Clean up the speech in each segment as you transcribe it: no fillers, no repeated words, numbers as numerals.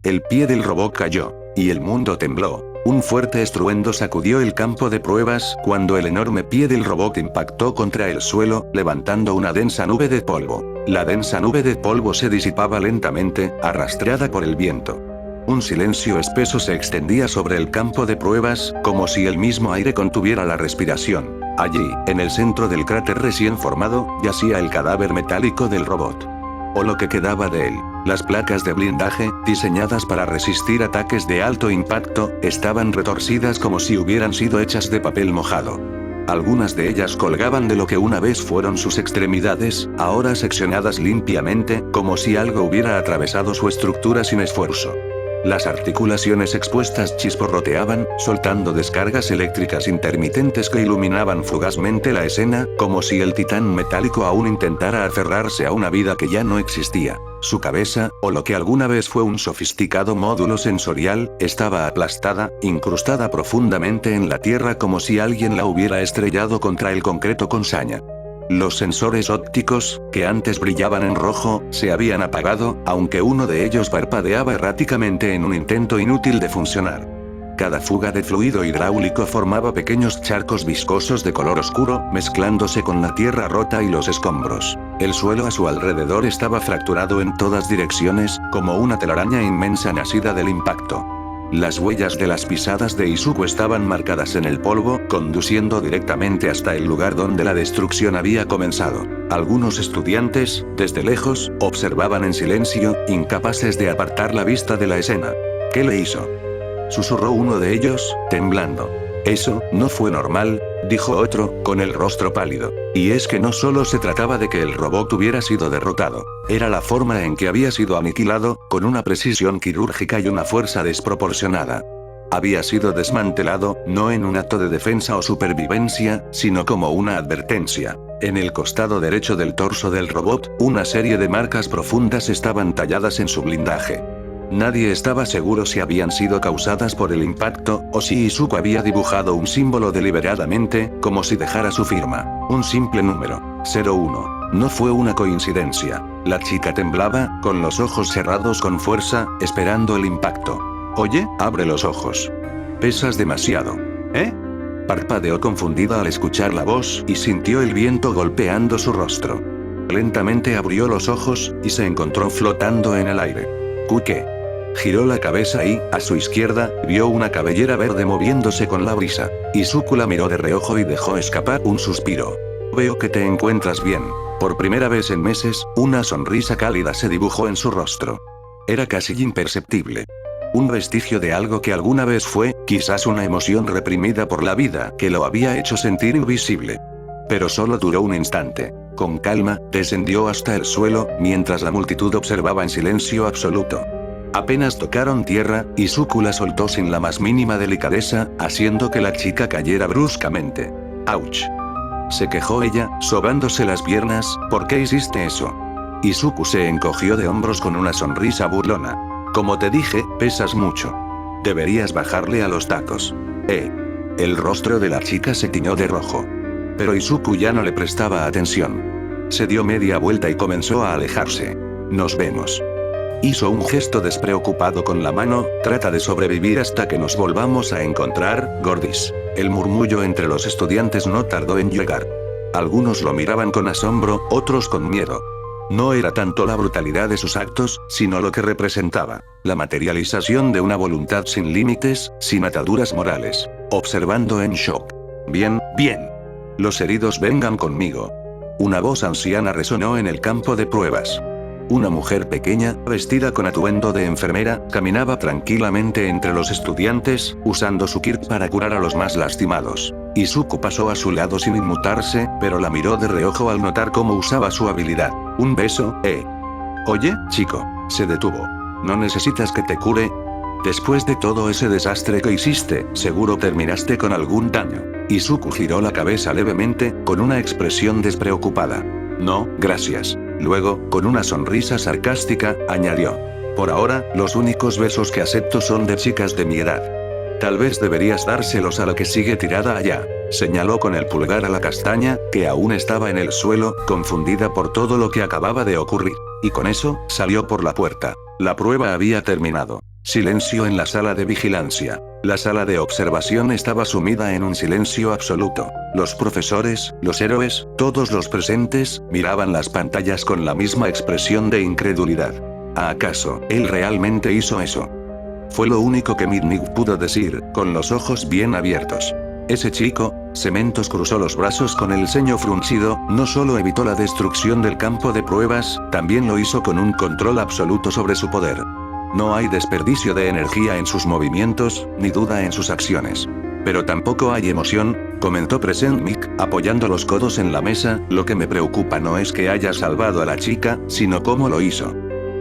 El pie del robot cayó. Y el mundo tembló. Un fuerte estruendo sacudió el campo de pruebas cuando el enorme pie del robot impactó contra el suelo, levantando una densa nube de polvo. La densa nube de polvo se disipaba lentamente, arrastrada por el viento. Un silencio espeso se extendía sobre el campo de pruebas, como si el mismo aire contuviera la respiración. Allí, en el centro del cráter recién formado, yacía el cadáver metálico del robot. O lo que quedaba de él. Las placas de blindaje, diseñadas para resistir ataques de alto impacto, estaban retorcidas como si hubieran sido hechas de papel mojado. Algunas de ellas colgaban de lo que una vez fueron sus extremidades, ahora seccionadas limpiamente, como si algo hubiera atravesado su estructura sin esfuerzo. Las articulaciones expuestas chisporroteaban, soltando descargas eléctricas intermitentes que iluminaban fugazmente la escena, como si el titán metálico aún intentara aferrarse a una vida que ya no existía. Su cabeza, o lo que alguna vez fue un sofisticado módulo sensorial, estaba aplastada, incrustada profundamente en la tierra como si alguien la hubiera estrellado contra el concreto con saña. Los sensores ópticos, que antes brillaban en rojo, se habían apagado, aunque uno de ellos parpadeaba erráticamente en un intento inútil de funcionar. Cada fuga de fluido hidráulico formaba pequeños charcos viscosos de color oscuro, mezclándose con la tierra rota y los escombros. El suelo a su alrededor estaba fracturado en todas direcciones, como una telaraña inmensa nacida del impacto. Las huellas de las pisadas de Izuku estaban marcadas en el polvo, conduciendo directamente hasta el lugar donde la destrucción había comenzado. Algunos estudiantes, desde lejos, observaban en silencio, incapaces de apartar la vista de la escena. ¿Qué le hizo?, susurró uno de ellos, temblando. Eso no fue normal, dijo otro, con el rostro pálido. Y es que no solo se trataba de que el robot hubiera sido derrotado, era la forma en que había sido aniquilado, con una precisión quirúrgica y una fuerza desproporcionada. Había sido desmantelado, no en un acto de defensa o supervivencia, sino como una advertencia. En el costado derecho del torso del robot, una serie de marcas profundas estaban talladas en su blindaje. Nadie estaba seguro si habían sido causadas por el impacto, o si Izuku había dibujado un símbolo deliberadamente, como si dejara su firma. Un simple número. 01. No fue una coincidencia. La chica temblaba, con los ojos cerrados con fuerza, esperando el impacto. Oye, abre los ojos. Pesas demasiado. ¿Eh? Parpadeó confundida al escuchar la voz, y sintió el viento golpeando su rostro. Lentamente abrió los ojos, y se encontró flotando en el aire. ¿Qué? Giró la cabeza y, a su izquierda, vio una cabellera verde moviéndose con la brisa. Izuku la miró de reojo y dejó escapar un suspiro. Veo que te encuentras bien. Por primera vez en meses, una sonrisa cálida se dibujó en su rostro. Era casi imperceptible. Un vestigio de algo que alguna vez fue, quizás una emoción reprimida por la vida que lo había hecho sentir invisible. Pero solo duró un instante. Con calma, descendió hasta el suelo, mientras la multitud observaba en silencio absoluto. Apenas tocaron tierra, Izuku la soltó sin la más mínima delicadeza, haciendo que la chica cayera bruscamente. ¡Auch! Se quejó ella, sobándose las piernas. ¿Por qué hiciste eso? Izuku se encogió de hombros con una sonrisa burlona. Como te dije, pesas mucho. Deberías bajarle a los tacos. El rostro de la chica se tiñó de rojo. Pero Izuku ya no le prestaba atención. Se dio media vuelta y comenzó a alejarse. Nos vemos. Hizo un gesto despreocupado con la mano. Trata de sobrevivir hasta que nos volvamos a encontrar, Gordis. El murmullo entre los estudiantes no tardó en llegar. Algunos lo miraban con asombro, otros con miedo. No era tanto la brutalidad de sus actos, sino lo que representaba. La materialización de una voluntad sin límites, sin ataduras morales. Observando en shock. Bien, bien. Los heridos vengan conmigo. Una voz anciana resonó en el campo de pruebas. Una mujer pequeña, vestida con atuendo de enfermera, caminaba tranquilamente entre los estudiantes, usando su kit para curar a los más lastimados. Izuku pasó a su lado sin inmutarse, pero la miró de reojo al notar cómo usaba su habilidad. ¿Un beso, Oye, chico. Se detuvo. ¿No necesitas que te cure? Después de todo ese desastre que hiciste, seguro terminaste con algún daño. Izuku giró la cabeza levemente, con una expresión despreocupada. No, gracias. Luego, con una sonrisa sarcástica, añadió. Por ahora, los únicos besos que acepto son de chicas de mi edad. Tal vez deberías dárselos a la que sigue tirada allá. Señaló con el pulgar a la castaña, que aún estaba en el suelo, confundida por todo lo que acababa de ocurrir. Y con eso, salió por la puerta. La prueba había terminado. Silencio en la sala de vigilancia. La sala de observación estaba sumida en un silencio absoluto. Los profesores, los héroes, todos los presentes, miraban las pantallas con la misma expresión de incredulidad. ¿Acaso, él realmente hizo eso? Fue lo único que Mitnick pudo decir, con los ojos bien abiertos. Ese chico, Cementos cruzó los brazos con el ceño fruncido, no solo evitó la destrucción del campo de pruebas, también lo hizo con un control absoluto sobre su poder. No hay desperdicio de energía en sus movimientos, ni duda en sus acciones. Pero tampoco hay emoción, comentó Mick, apoyando los codos en la mesa, lo que me preocupa no es que haya salvado a la chica, sino cómo lo hizo.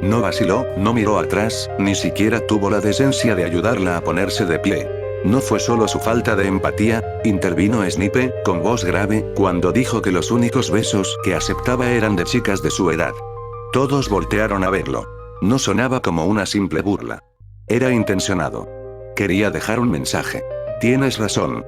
No vaciló, no miró atrás, ni siquiera tuvo la decencia de ayudarla a ponerse de pie. No fue solo su falta de empatía, intervino Snipe, con voz grave, cuando dijo que los únicos besos que aceptaba eran de chicas de su edad. Todos voltearon a verlo. No sonaba como una simple burla. Era intencionado. Quería dejar un mensaje. Tienes razón.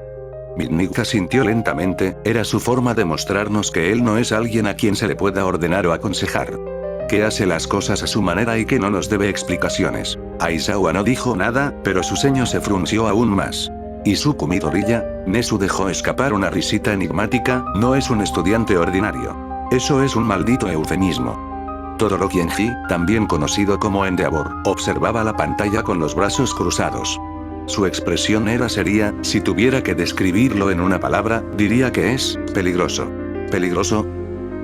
Mitnick asintió lentamente, era su forma de mostrarnos que él no es alguien a quien se le pueda ordenar o aconsejar. Que hace las cosas a su manera y que no nos debe explicaciones. Aizawa no dijo nada, pero su ceño se frunció aún más. Izuku Midoriya, Nezu dejó escapar una risita enigmática, no es un estudiante ordinario. Eso es un maldito eufemismo. Todoroki Enji, también conocido como Endeavor, observaba la pantalla con los brazos cruzados. Su expresión era seria, si tuviera que describirlo en una palabra, diría que es peligroso. ¿Peligroso?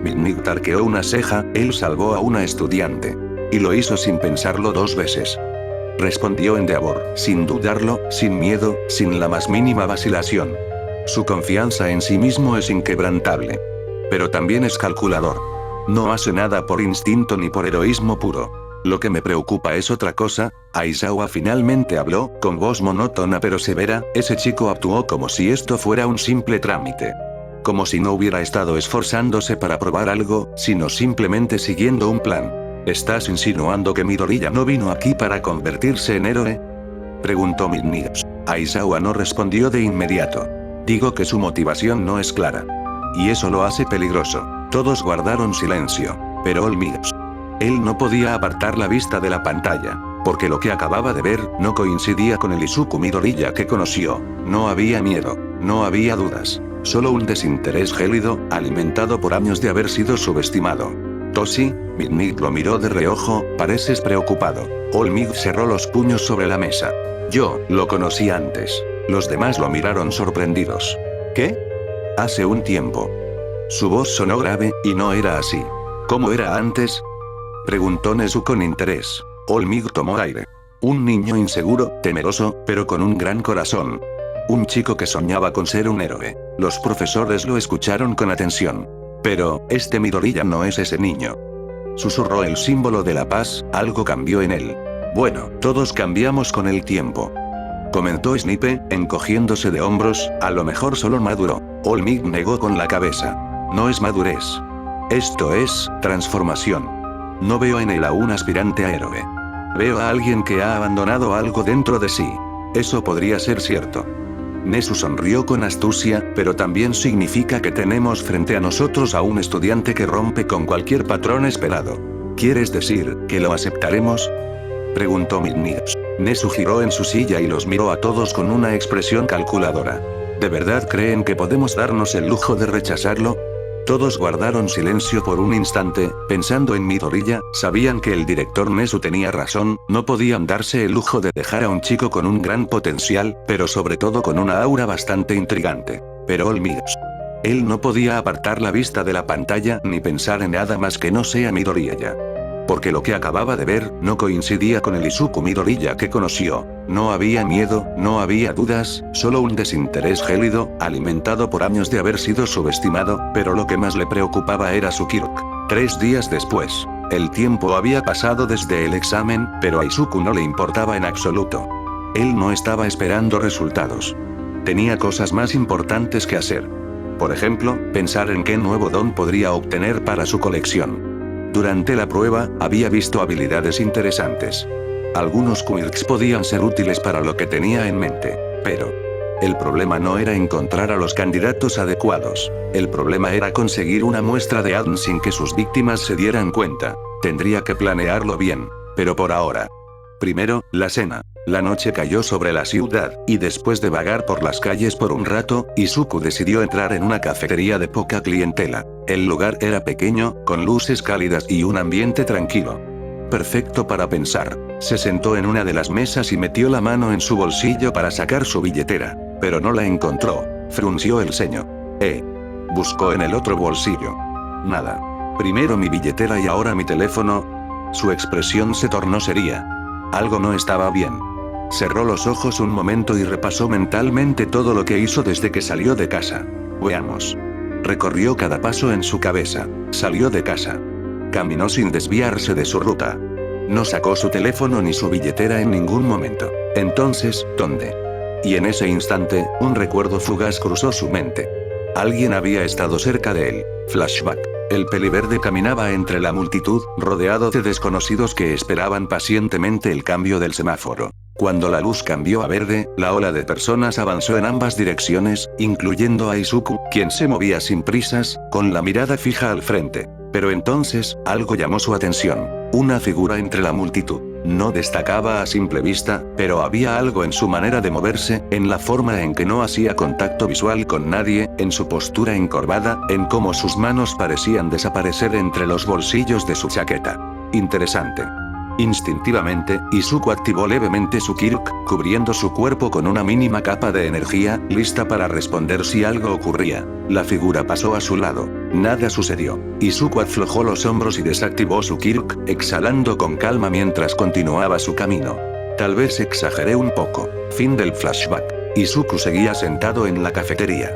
Mitnick tarqueó una ceja, él salvó a una estudiante. Y lo hizo sin pensarlo 2 veces. Respondió Endeavor, sin dudarlo, sin miedo, sin la más mínima vacilación. Su confianza en sí mismo es inquebrantable. Pero también es calculador. No hace nada por instinto ni por heroísmo puro. Lo que me preocupa es otra cosa. Aizawa finalmente habló, con voz monótona pero severa, ese chico actuó como si esto fuera un simple trámite. Como si no hubiera estado esforzándose para probar algo, sino simplemente siguiendo un plan. ¿Estás insinuando que Midoriya no vino aquí para convertirse en héroe? Preguntó Mitnick. Aizawa no respondió de inmediato. Digo que su motivación no es clara. Y eso lo hace peligroso. Todos guardaron silencio. Pero Olmig. Él no podía apartar la vista de la pantalla. Porque lo que acababa de ver, no coincidía con el Izuku Midoriya que conoció. No había miedo. No había dudas. Solo un desinterés gélido, alimentado por años de haber sido subestimado. Toshi, Mitnick lo miró de reojo, pareces preocupado. Olmig cerró los puños sobre la mesa. Yo, lo conocí antes. Los demás lo miraron sorprendidos. ¿Qué? Hace un tiempo. Su voz sonó grave, y no era así. ¿Cómo era antes? Preguntó Nezu con interés. Olmig tomó aire. Un niño inseguro, temeroso, pero con un gran corazón. Un chico que soñaba con ser un héroe. Los profesores lo escucharon con atención. Pero, este Midoriya no es ese niño. Susurró el símbolo de la paz, algo cambió en él. Bueno, todos cambiamos con el tiempo. Comentó Snipe, encogiéndose de hombros, a lo mejor solo maduró. Olmig negó con la cabeza. No es madurez. Esto es, transformación. No veo en él a un aspirante a héroe. Veo a alguien que ha abandonado algo dentro de sí. Eso podría ser cierto. Nezu sonrió con astucia, pero también significa que tenemos frente a nosotros a un estudiante que rompe con cualquier patrón esperado. ¿Quieres decir, que lo aceptaremos? Preguntó Mitnick. Nezu giró en su silla y los miró a todos con una expresión calculadora. ¿De verdad creen que podemos darnos el lujo de rechazarlo? Todos guardaron silencio por un instante, pensando en Midoriya, sabían que el director Nezu tenía razón, no podían darse el lujo de dejar a un chico con un gran potencial, pero sobre todo con una aura bastante intrigante. Pero Olmig. Él no podía apartar la vista de la pantalla ni pensar en nada más que no sea Midoriya. Porque lo que acababa de ver, no coincidía con el Izuku Midoriya que conoció. No había miedo, no había dudas, solo un desinterés gélido, alimentado por años de haber sido subestimado, pero lo que más le preocupaba era su Kirk. 3 días después. El tiempo había pasado desde el examen, pero a Izuku no le importaba en absoluto. Él no estaba esperando resultados. Tenía cosas más importantes que hacer. Por ejemplo, pensar en qué nuevo don podría obtener para su colección. Durante la prueba, había visto habilidades interesantes. Algunos quirks podían ser útiles para lo que tenía en mente. Pero el problema no era encontrar a los candidatos adecuados. El problema era conseguir una muestra de ADN sin que sus víctimas se dieran cuenta. Tendría que planearlo bien. Pero por ahora. Primero, la cena. La noche cayó sobre la ciudad, y después de vagar por las calles por un rato, Izuku decidió entrar en una cafetería de poca clientela. El lugar era pequeño, con luces cálidas y un ambiente tranquilo. Perfecto para pensar. Se sentó en una de las mesas y metió la mano en su bolsillo para sacar su billetera. Pero no la encontró. Frunció el ceño. Buscó en el otro bolsillo. Nada. Primero mi billetera y ahora mi teléfono. Su expresión se tornó seria. Algo no estaba bien. Cerró los ojos un momento y repasó mentalmente todo lo que hizo desde que salió de casa. Veamos. Recorrió cada paso en su cabeza. Salió de casa. Caminó sin desviarse de su ruta. No sacó su teléfono ni su billetera en ningún momento. Entonces, ¿dónde? Y en ese instante, un recuerdo fugaz cruzó su mente. Alguien había estado cerca de él. Flashback. El peliverde caminaba entre la multitud, rodeado de desconocidos que esperaban pacientemente el cambio del semáforo. Cuando la luz cambió a verde, la ola de personas avanzó en ambas direcciones, incluyendo a Izuku, quien se movía sin prisas, con la mirada fija al frente. Pero entonces, algo llamó su atención. Una figura entre la multitud. No destacaba a simple vista, pero había algo en su manera de moverse, en la forma en que no hacía contacto visual con nadie, en su postura encorvada, en cómo sus manos parecían desaparecer entre los bolsillos de su chaqueta. Interesante. Instintivamente, Izuku activó levemente su Kirk, cubriendo su cuerpo con una mínima capa de energía, lista para responder si algo ocurría. La figura pasó a su lado. Nada sucedió. Izuku aflojó los hombros y desactivó su Kirk, exhalando con calma mientras continuaba su camino. Tal vez exageré un poco. Fin del flashback. Izuku seguía sentado en la cafetería.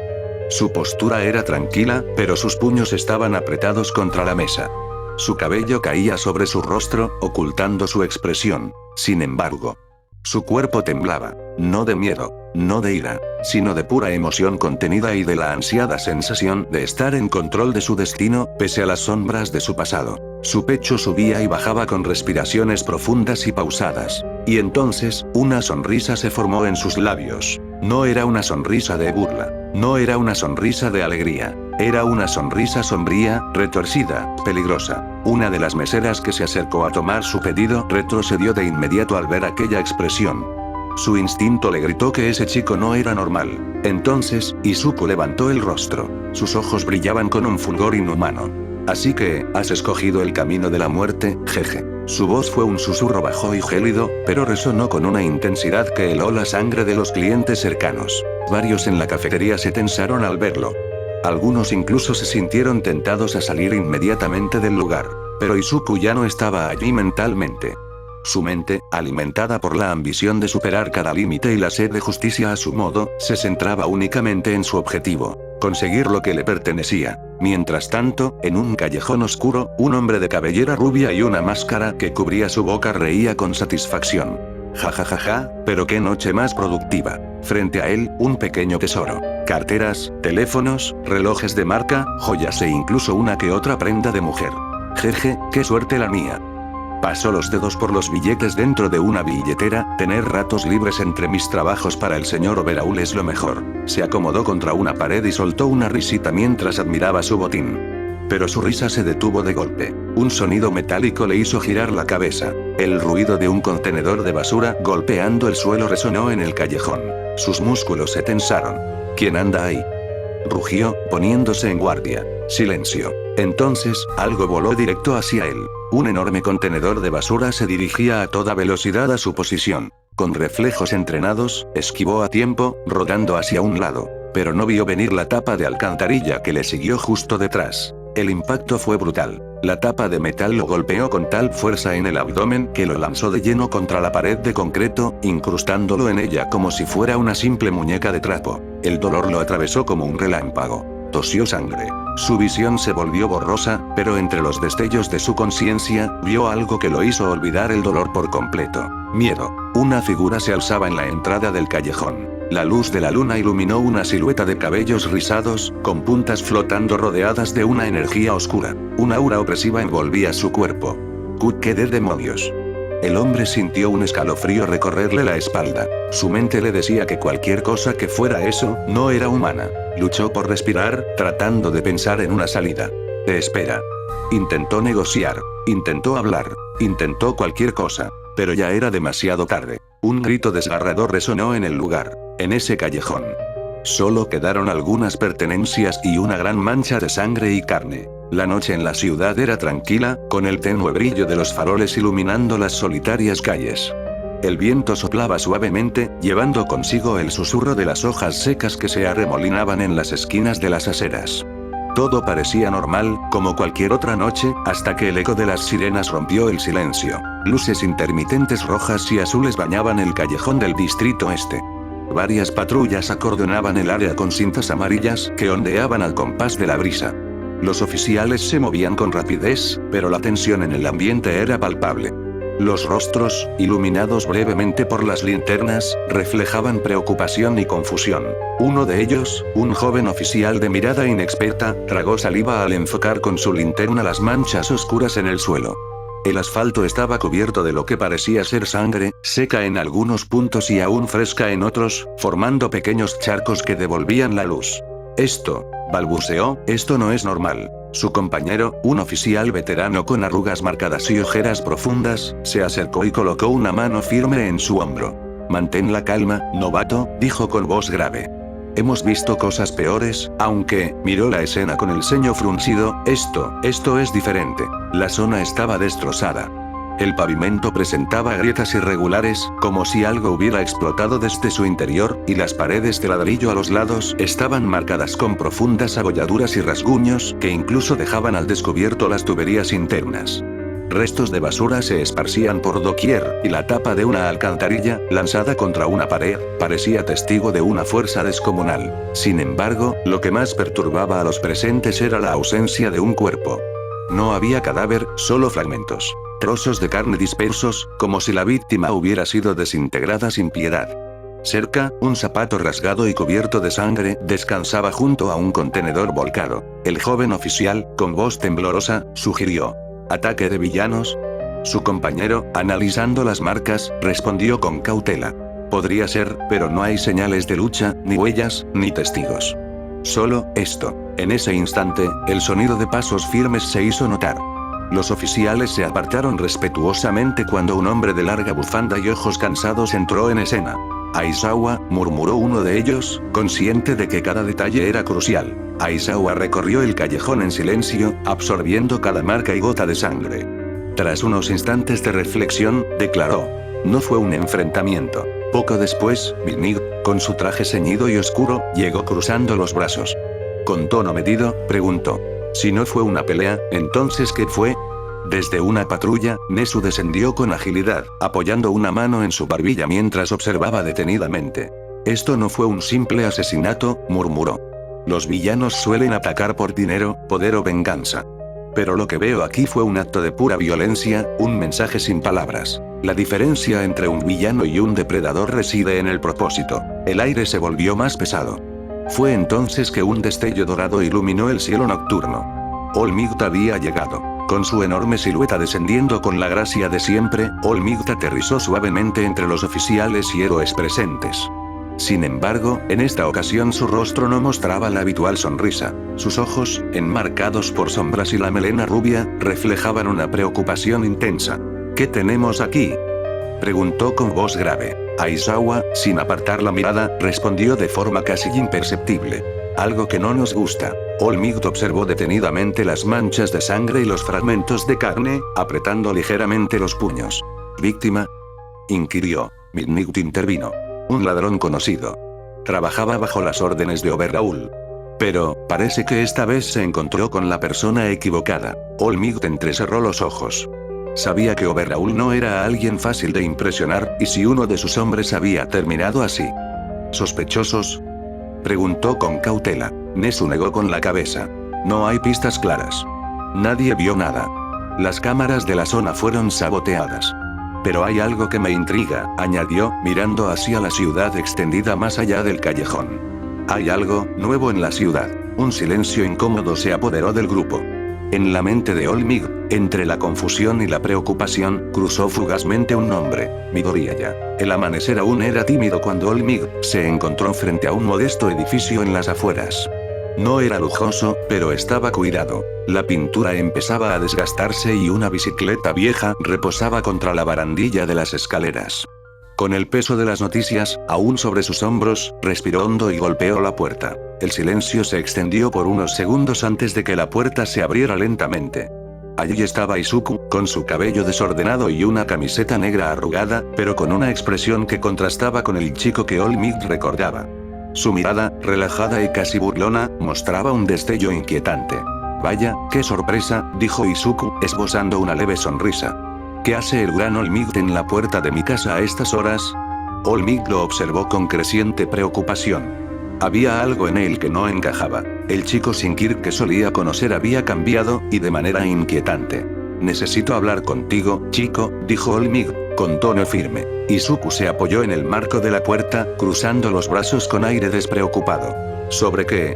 Su postura era tranquila, pero sus puños estaban apretados contra la mesa. Su cabello caía sobre su rostro, ocultando su expresión. Sin embargo, su cuerpo temblaba, no de miedo, no de ira, sino de pura emoción contenida y de la ansiada sensación de estar en control de su destino, pese a las sombras de su pasado. Su pecho subía y bajaba con respiraciones profundas y pausadas. Y entonces, una sonrisa se formó en sus labios. No era una sonrisa de burla. No era una sonrisa de alegría. Era una sonrisa sombría, retorcida, peligrosa. Una de las meseras que se acercó a tomar su pedido retrocedió de inmediato al ver aquella expresión. Su instinto le gritó que ese chico no era normal. Entonces, Izuku levantó el rostro. Sus ojos brillaban con un fulgor inhumano. Así que, ¿has escogido el camino de la muerte, jeje? Su voz fue un susurro bajo y gélido, pero resonó con una intensidad que heló la sangre de los clientes cercanos. Varios en la cafetería se tensaron al verlo. Algunos incluso se sintieron tentados a salir inmediatamente del lugar. Pero Izuku ya no estaba allí mentalmente. Su mente, alimentada por la ambición de superar cada límite y la sed de justicia a su modo, se centraba únicamente en su objetivo: conseguir lo que le pertenecía. Mientras tanto, en un callejón oscuro, un hombre de cabellera rubia y una máscara que cubría su boca reía con satisfacción. Ja, pero qué noche más productiva. Frente a él, un pequeño tesoro. Carteras, teléfonos, relojes de marca, joyas e incluso una que otra prenda de mujer. Jeje, qué suerte la mía. Pasó los dedos por los billetes dentro de una billetera. Tener ratos libres entre mis trabajos para el señor Overaul es lo mejor. Se acomodó contra una pared y soltó una risita mientras admiraba su botín. Pero su risa se detuvo de golpe. Un sonido metálico le hizo girar la cabeza. El ruido de un contenedor de basura golpeando el suelo resonó en el callejón. Sus músculos se tensaron. ¿Quién anda ahí?, rugió, poniéndose en guardia. Silencio. Entonces, algo voló directo hacia él. Un enorme contenedor de basura se dirigía a toda velocidad a su posición. Con reflejos entrenados, esquivó a tiempo, rodando hacia un lado. Pero no vio venir la tapa de alcantarilla que le siguió justo detrás. El impacto fue brutal. La tapa de metal lo golpeó con tal fuerza en el abdomen que lo lanzó de lleno contra la pared de concreto, incrustándolo en ella como si fuera una simple muñeca de trapo. El dolor lo atravesó como un relámpago. Tosió sangre. Su visión se volvió borrosa, pero entre los destellos de su conciencia, vio algo que lo hizo olvidar el dolor por completo. Miedo. Una figura se alzaba en la entrada del callejón. La luz de la luna iluminó una silueta de cabellos rizados, con puntas flotando rodeadas de una energía oscura. Un aura opresiva envolvía su cuerpo. ¿Qué de demonios? El hombre sintió un escalofrío recorrerle la espalda. Su mente le decía que cualquier cosa que fuera eso, no era humana. Luchó por respirar, tratando de pensar en una salida. Espera. Intentó negociar. Intentó hablar. Intentó cualquier cosa. Pero ya era demasiado tarde. Un grito desgarrador resonó en el lugar. En ese callejón solo quedaron algunas pertenencias y una gran mancha de sangre y carne. La noche en la ciudad era tranquila, con el tenue brillo de los faroles iluminando las solitarias calles. El viento soplaba suavemente, llevando consigo el susurro de las hojas secas que se arremolinaban en las esquinas de las aceras. Todo parecía normal, como cualquier otra noche, hasta que el eco de las sirenas rompió el silencio. Luces intermitentes rojas y azules bañaban el callejón del distrito este. Varias patrullas acordonaban el área con cintas amarillas que ondeaban al compás de la brisa. Los oficiales se movían con rapidez, pero la tensión en el ambiente era palpable. Los rostros, iluminados brevemente por las linternas, reflejaban preocupación y confusión. Uno de ellos, un joven oficial de mirada inexperta, tragó saliva al enfocar con su linterna las manchas oscuras en el suelo. El asfalto estaba cubierto de lo que parecía ser sangre, seca en algunos puntos y aún fresca en otros, formando pequeños charcos que devolvían la luz. Balbuceó, esto no es normal. Su compañero, un oficial veterano con arrugas marcadas y ojeras profundas, se acercó y colocó una mano firme en su hombro. Mantén la calma, novato, dijo con voz grave. Hemos visto cosas peores, aunque, miró la escena con el ceño fruncido, esto es diferente. La zona estaba destrozada. El pavimento presentaba grietas irregulares, como si algo hubiera explotado desde su interior, y las paredes de ladrillo a los lados estaban marcadas con profundas abolladuras y rasguños que incluso dejaban al descubierto las tuberías internas. Restos de basura se esparcían por doquier, y la tapa de una alcantarilla, lanzada contra una pared, parecía testigo de una fuerza descomunal. Sin embargo, lo que más perturbaba a los presentes era la ausencia de un cuerpo. No había cadáver, solo fragmentos. Trozos de carne dispersos, como si la víctima hubiera sido desintegrada sin piedad. Cerca, un zapato rasgado y cubierto de sangre, descansaba junto a un contenedor volcado. El joven oficial, con voz temblorosa, sugirió: ¿ataque de villanos? Su compañero, analizando las marcas, respondió con cautela: podría ser, pero no hay señales de lucha, ni huellas, ni testigos. Solo esto. En ese instante, el sonido de pasos firmes se hizo notar. Los oficiales se apartaron respetuosamente cuando un hombre de larga bufanda y ojos cansados entró en escena. Aizawa, murmuró uno de ellos, consciente de que cada detalle era crucial. Aizawa recorrió el callejón en silencio, absorbiendo cada marca y gota de sangre. Tras unos instantes de reflexión, declaró: no fue un enfrentamiento. Poco después, Minig, con su traje ceñido y oscuro, llegó cruzando los brazos. Con tono medido, preguntó: si no fue una pelea, ¿entonces qué fue? Desde una patrulla, Nesu descendió con agilidad, apoyando una mano en su barbilla mientras observaba detenidamente. Esto no fue un simple asesinato, murmuró. Los villanos suelen atacar por dinero, poder o venganza. Pero lo que veo aquí fue un acto de pura violencia, un mensaje sin palabras. La diferencia entre un villano y un depredador reside en el propósito. El aire se volvió más pesado. Fue entonces que un destello dorado iluminó el cielo nocturno. Olmigt había llegado. Con su enorme silueta descendiendo con la gracia de siempre, Olmigt aterrizó suavemente entre los oficiales y héroes presentes. Sin embargo, en esta ocasión su rostro no mostraba la habitual sonrisa. Sus ojos, enmarcados por sombras y la melena rubia, reflejaban una preocupación intensa. ¿Qué tenemos aquí?, preguntó con voz grave. Aizawa, sin apartar la mirada, respondió de forma casi imperceptible: algo que no nos gusta. Olmigt observó detenidamente las manchas de sangre y los fragmentos de carne, apretando ligeramente los puños. ¿Víctima?, inquirió. Minig intervino. Un ladrón conocido. Trabajaba bajo las órdenes de Overraul. Pero, parece que esta vez se encontró con la persona equivocada. Olmigt entrecerró los ojos. Sabía que Overraul no era alguien fácil de impresionar, y si uno de sus hombres había terminado así. ¿Sospechosos?, preguntó con cautela. Nesu negó con la cabeza. No hay pistas claras. Nadie vio nada. Las cámaras de la zona fueron saboteadas. Pero hay algo que me intriga, añadió, mirando hacia la ciudad extendida más allá del callejón. Hay algo nuevo en la ciudad. Un silencio incómodo se apoderó del grupo. En la mente de Olmigt, entre la confusión y la preocupación, cruzó fugazmente un nombre: Midoriya. El amanecer aún era tímido cuando Olmigt se encontró frente a un modesto edificio en las afueras. No era lujoso, pero estaba cuidado. La pintura empezaba a desgastarse y una bicicleta vieja reposaba contra la barandilla de las escaleras. Con el peso de las noticias, aún sobre sus hombros, respiró hondo y golpeó la puerta. El silencio se extendió por unos segundos antes de que la puerta se abriera lentamente. Allí estaba Izuku, con su cabello desordenado y una camiseta negra arrugada, pero con una expresión que contrastaba con el chico que All Might recordaba. Su mirada, relajada y casi burlona, mostraba un destello inquietante. Vaya, qué sorpresa, dijo Izuku, esbozando una leve sonrisa. ¿Qué hace el gran All Might en la puerta de mi casa a estas horas? All Might lo observó con creciente preocupación. Había algo en él que no encajaba. El chico sin Kirk que solía conocer había cambiado, y de manera inquietante. Necesito hablar contigo, chico, dijo All Might, con tono firme. Izuku se apoyó en el marco de la puerta, cruzando los brazos con aire despreocupado. ¿Sobre qué?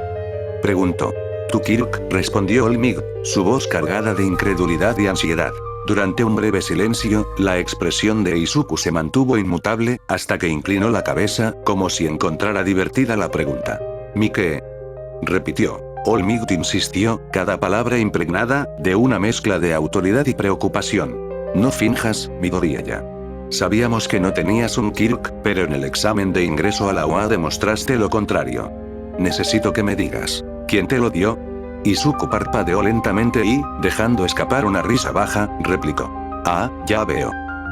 Preguntó. Tu Kirk, respondió All Might, su voz cargada de incredulidad y ansiedad. Durante un breve silencio, la expresión de Izuku se mantuvo inmutable, hasta que inclinó la cabeza, como si encontrara divertida la pregunta. ¿Mi qué? Repitió. All Might insistió, cada palabra impregnada de una mezcla de autoridad y preocupación. No finjas, Midoriyaya. Sabíamos que no tenías un Kirk, pero en el examen de ingreso a la UA demostraste lo contrario. Necesito que me digas. ¿Quién te lo dio? Izuku parpadeó lentamente y, dejando escapar una risa baja, replicó. Ah, ya veo.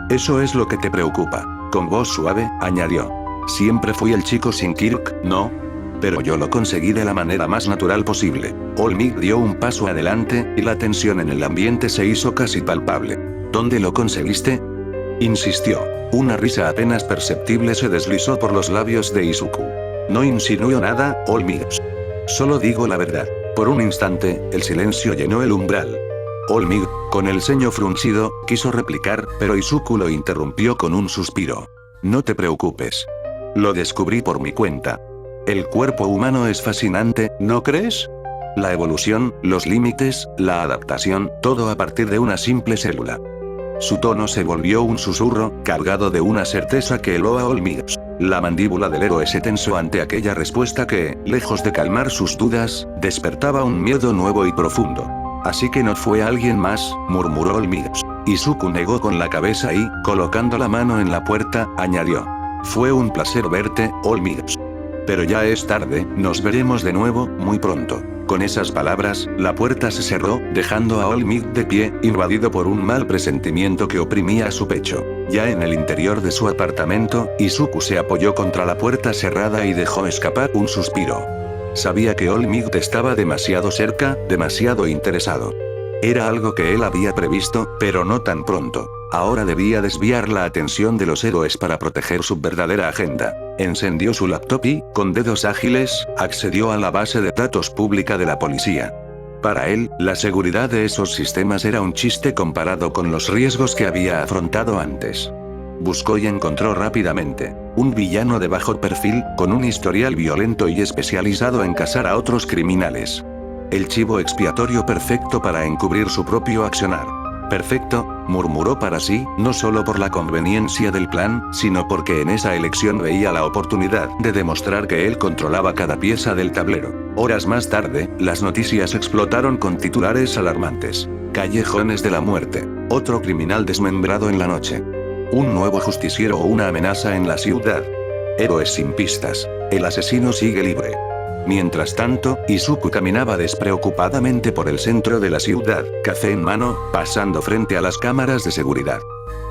Eso es lo que te preocupa. Con voz suave, añadió. Siempre fui el chico sin Kirk, ¿no? Pero yo lo conseguí de la manera más natural posible. All Might dio un paso adelante, y la tensión en el ambiente se hizo casi palpable. ¿Dónde lo conseguiste? Insistió. Una risa apenas perceptible se deslizó por los labios de Izuku. No insinuó nada, All Might. Solo digo la verdad. Por un instante, el silencio llenó el umbral. All Might, con el ceño fruncido, quiso replicar, pero Izuku lo interrumpió con un suspiro. No te preocupes. Lo descubrí por mi cuenta. El cuerpo humano es fascinante, ¿no crees? La evolución, los límites, la adaptación, todo a partir de una simple célula. Su tono se volvió un susurro, cargado de una certeza que heló a All Might. La mandíbula del héroe se tensó ante aquella respuesta que, lejos de calmar sus dudas, despertaba un miedo nuevo y profundo. Así que no fue alguien más, murmuró All Might. Izuku negó con la cabeza y, colocando la mano en la puerta, añadió. Fue un placer verte, All Might. Pero ya es tarde, nos veremos de nuevo, muy pronto. Con esas palabras, la puerta se cerró, dejando a All Might de pie, invadido por un mal presentimiento que oprimía su pecho. Ya en el interior de su apartamento, Izuku se apoyó contra la puerta cerrada y dejó escapar un suspiro. Sabía que All Might estaba demasiado cerca, demasiado interesado. Era algo que él había previsto, pero no tan pronto. Ahora debía desviar la atención de los héroes para proteger su verdadera agenda. Encendió su laptop y, con dedos ágiles, accedió a la base de datos pública de la policía. Para él, la seguridad de esos sistemas era un chiste comparado con los riesgos que había afrontado antes. Buscó y encontró rápidamente. Un villano de bajo perfil, con un historial violento y especializado en cazar a otros criminales. El chivo expiatorio perfecto para encubrir su propio accionar. Perfecto, murmuró para sí, no solo por la conveniencia del plan, sino porque en esa elección veía la oportunidad de demostrar que él controlaba cada pieza del tablero. Horas más tarde, las noticias explotaron con titulares alarmantes. Callejones de la muerte. Otro criminal desmembrado en la noche. Un nuevo justiciero o una amenaza en la ciudad. Héroes sin pistas. El asesino sigue libre. Mientras tanto, Izuku caminaba despreocupadamente por el centro de la ciudad, café en mano, pasando frente a las cámaras de seguridad.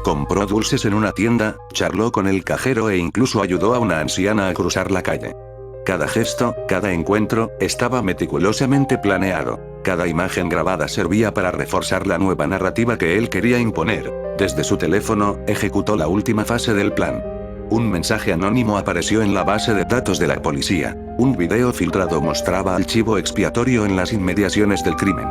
Compró dulces en una tienda, charló con el cajero e incluso ayudó a una anciana a cruzar la calle. Cada gesto, cada encuentro, estaba meticulosamente planeado. Cada imagen grabada servía para reforzar la nueva narrativa que él quería imponer. Desde su teléfono, ejecutó la última fase del plan. Un mensaje anónimo apareció en la base de datos de la policía. Un video filtrado mostraba al chivo expiatorio en las inmediaciones del crimen.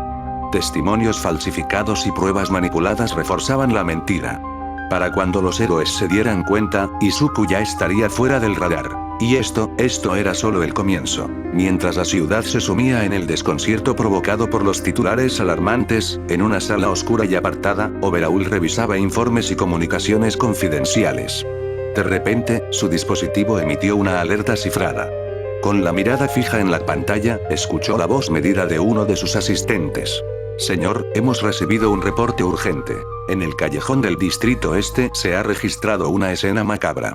Testimonios falsificados y pruebas manipuladas reforzaban la mentira. Para cuando los héroes se dieran cuenta, Izuku ya estaría fuera del radar. Y esto era solo el comienzo. Mientras la ciudad se sumía en el desconcierto provocado por los titulares alarmantes, en una sala oscura y apartada, Overhaul revisaba informes y comunicaciones confidenciales. De repente, su dispositivo emitió una alerta cifrada. Con la mirada fija en la pantalla, escuchó la voz medida de uno de sus asistentes. Señor, hemos recibido un reporte urgente. En el callejón del Distrito Este se ha registrado una escena macabra.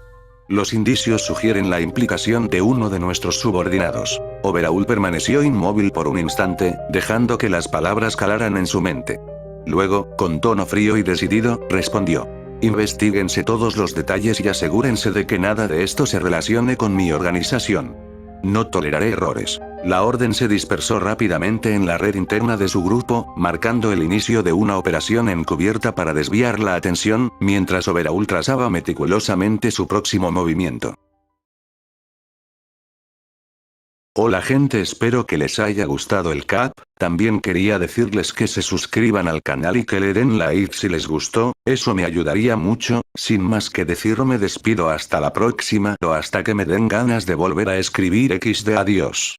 Los indicios sugieren la implicación de uno de nuestros subordinados. Overall permaneció inmóvil por un instante, dejando que las palabras calaran en su mente. Luego, con tono frío y decidido, respondió. Investíguense todos los detalles y asegúrense de que nada de esto se relacione con mi organización. No toleraré errores. La orden se dispersó rápidamente en la red interna de su grupo, marcando el inicio de una operación encubierta para desviar la atención, mientras Overall trazaba meticulosamente su próximo movimiento. Hola gente, espero que les haya gustado el cap. También quería decirles que se suscriban al canal y que le den like si les gustó, eso me ayudaría mucho. Sin más que decir me despido hasta la próxima o hasta que me den ganas de volver a escribir XD. Adiós.